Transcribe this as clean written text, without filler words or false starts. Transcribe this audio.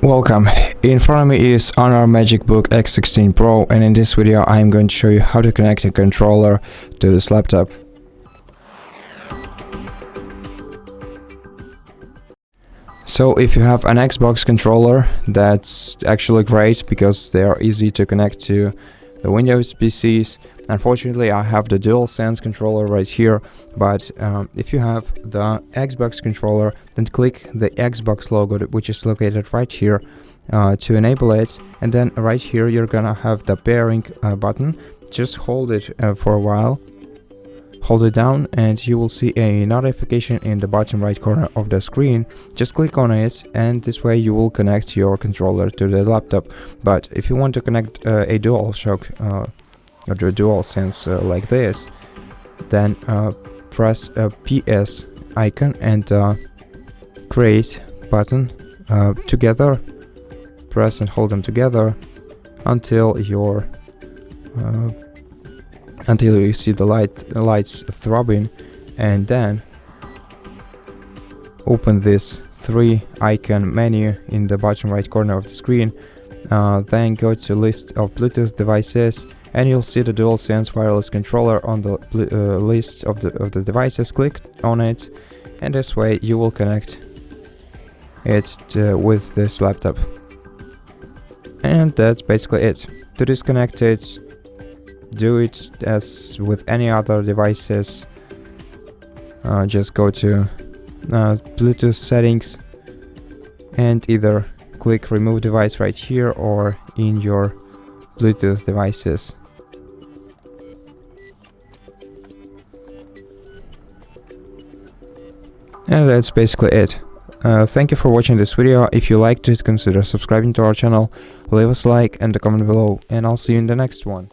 Welcome. In front of me is HONOR MagicBook X16 PRO, and in this video I am going to show you how to connect a controller to this laptop. So if you have an Xbox controller, that's actually great because they are easy to connect to the Windows PCs. Unfortunately, I have the DualSense controller right here, but if you have the Xbox controller, then click the Xbox logo, which is located right here, to enable it. And then right here you're gonna have the pairing button. Just hold it for a while. Hold it down and you will see a notification in the bottom right corner of the screen. Just click on it and this way you will connect your controller to the laptop. But if you want to connect a DualShock or the DualSense like this, then press a PS icon and create button together. Press and hold them together until your until you see the lights throbbing, and then open this 3-icon menu in the bottom right corner of the screen. Then go to list of Bluetooth devices and you'll see the DualSense wireless controller on the list of the devices. Click on it and this way you will connect it with this laptop. And that's basically it. To disconnect it, do it as with any other devices. Just go to Bluetooth settings and either click remove device right here or in your Bluetooth devices. And that's basically it. Thank you for watching this video. If you liked it, consider subscribing to our channel, leave us a like and a comment below, and I'll see you in the next one.